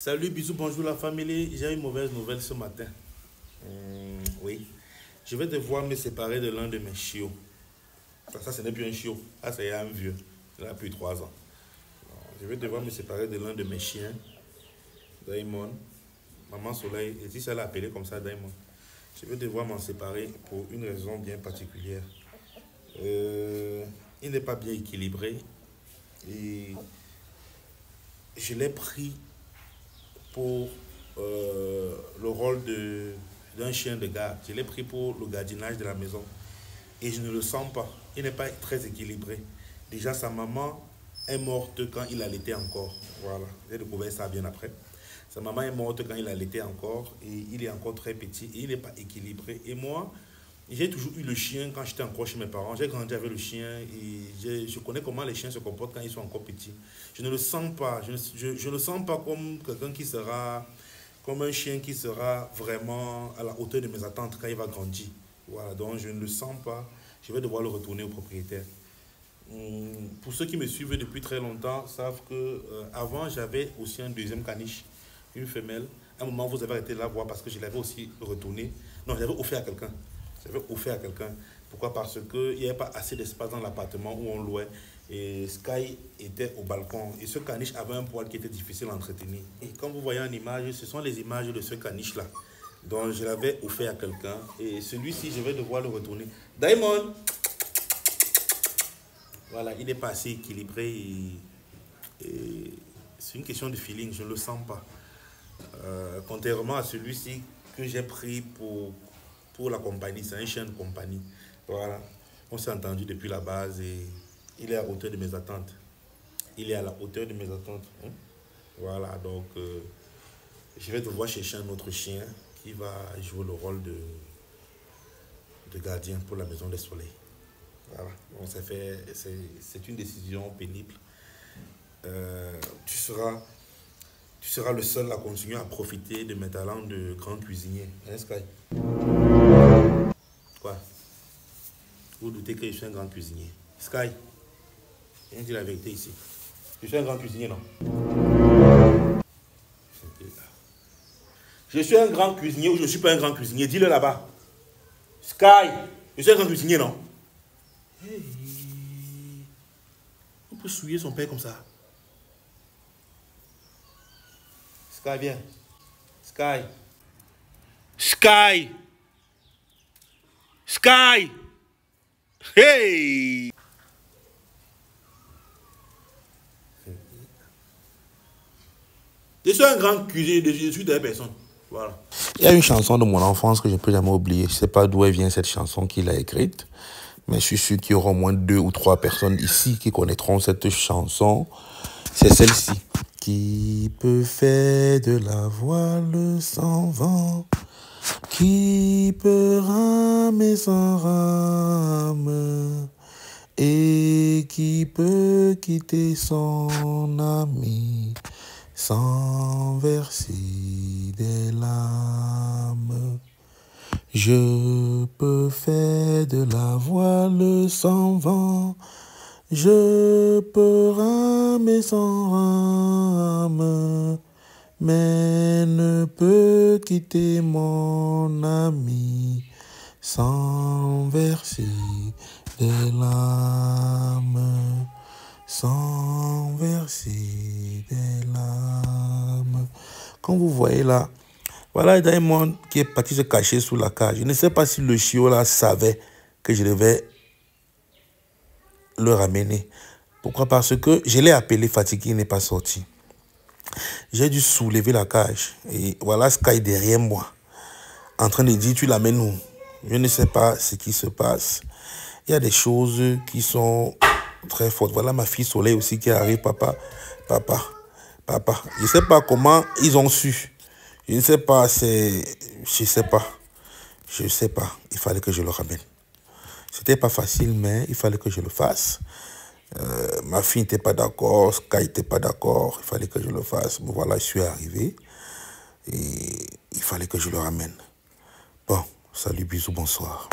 Salut, bisous, bonjour la famille. J'ai une mauvaise nouvelle ce matin. Oui, je vais devoir me séparer de l'un de mes chiots. Ça, ce n'est plus un chiot. Ah, c'est un vieux. Il a plus de 3 ans. Je vais devoir me séparer de l'un de mes chiens, Daimon. Maman Soleil, et si ça l'a appelé comme ça, Daimon. Je vais devoir m'en séparer pour une raison bien particulière. Il n'est pas bien équilibré et je l'ai pris pour le rôle d'un chien de garde. Je l'ai pris pour le gardiennage de la maison. Et je ne le sens pas. Il n'est pas très équilibré. Déjà, sa maman est morte quand il allaitait encore. Voilà, j'ai découvert ça bien après. Sa maman est morte quand il allaitait encore. Et il est encore très petit. Et il n'est pas équilibré. Et moi, j'ai toujours eu le chien quand j'étais encore chez mes parents. J'ai grandi avec le chien. Et je connais comment les chiens se comportent quand ils sont encore petits. Je ne le sens pas. Je le sens pas comme quelqu'un qui sera... Comme un chien qui sera vraiment à la hauteur de mes attentes quand il va grandir. Voilà, donc je ne le sens pas. Je vais devoir le retourner au propriétaire. Pour ceux qui me suivent depuis très longtemps, savent que avant j'avais aussi un deuxième caniche, une femelle. À un moment, vous avez arrêté de la voir parce que je l'avais aussi retourné. Non, je l'avais offert à quelqu'un. J'avais offert à quelqu'un. Pourquoi? Parce qu'il n'y avait pas assez d'espace dans l'appartement où on louait. Et Sky était au balcon. Et ce caniche avait un poil qui était difficile à entretenir. Et comme vous voyez en image, ce sont les images de ce caniche-là. Donc je l'avais offert à quelqu'un. Et celui-ci, je vais devoir le retourner. Diamond! Voilà, il n'est pas assez équilibré. Et c'est une question de feeling, je ne le sens pas. Contrairement à celui-ci que j'ai pris pour la compagnie, c'est un chien de compagnie. Voilà, on s'est entendu depuis la base et il est à la hauteur de mes attentes. Il est à la hauteur de mes attentes. Hein? Voilà, donc je vais devoir chercher un autre chien qui va jouer le rôle de gardien pour la maison des soleils. Voilà, donc c'est une décision pénible. Tu seras le seul à continuer à profiter de mes talents de grand cuisinier. Hein, Sky? Quoi? Vous doutez que je suis un grand cuisinier? Sky, viens dire la vérité ici. Je suis un grand cuisinier, non? Je suis un grand cuisinier ou je ne suis pas un grand cuisinier? Dis-le là-bas. Sky, je suis un grand cuisinier, non? Hey. On peut souiller son père comme ça. Sky, viens. Sky. Sky. Sky. Hey. Je suis un grand cuisinier, je suis des personnes. Voilà. Il y a une chanson de mon enfance que je ne peux jamais oublier. Je ne sais pas d'où elle vient cette chanson qu'il a écrite. Mais je suis sûr qu'il y aura au moins 2 ou 3 personnes ici qui connaîtront cette chanson. C'est celle-ci. Qui peut faire de la voile sans vent? Qui peut ramer sans rame? Et qui peut quitter son ami sans verser des larmes? Je peux faire de la voile sans vent, je peux ramer sans rame, mais ne peux quitter mon ami sans verser des larmes, sans verser des larmes. Comme vous voyez là, voilà Diamond qui est parti se cacher sous la cage. Je ne sais pas si le chiot là savait que je devais le ramener. Pourquoi? Parce que je l'ai appelé fatigué, il n'est pas sorti. J'ai dû soulever la cage. Et voilà Sky derrière moi, en train de dire, tu l'amènes où? Je ne sais pas ce qui se passe. Il y a des choses qui sont très fortes. Voilà ma fille Soleil aussi qui arrive. Papa. Je ne sais pas comment ils ont su. Je ne sais pas, je sais pas. Il fallait que je le ramène. C'était pas facile, mais il fallait que je le fasse. Ma fille n'était pas d'accord, Sky n'était pas d'accord. Il fallait que je le fasse. Mais voilà, je suis arrivé. Et il fallait que je le ramène. Bon, salut, bisous, bonsoir.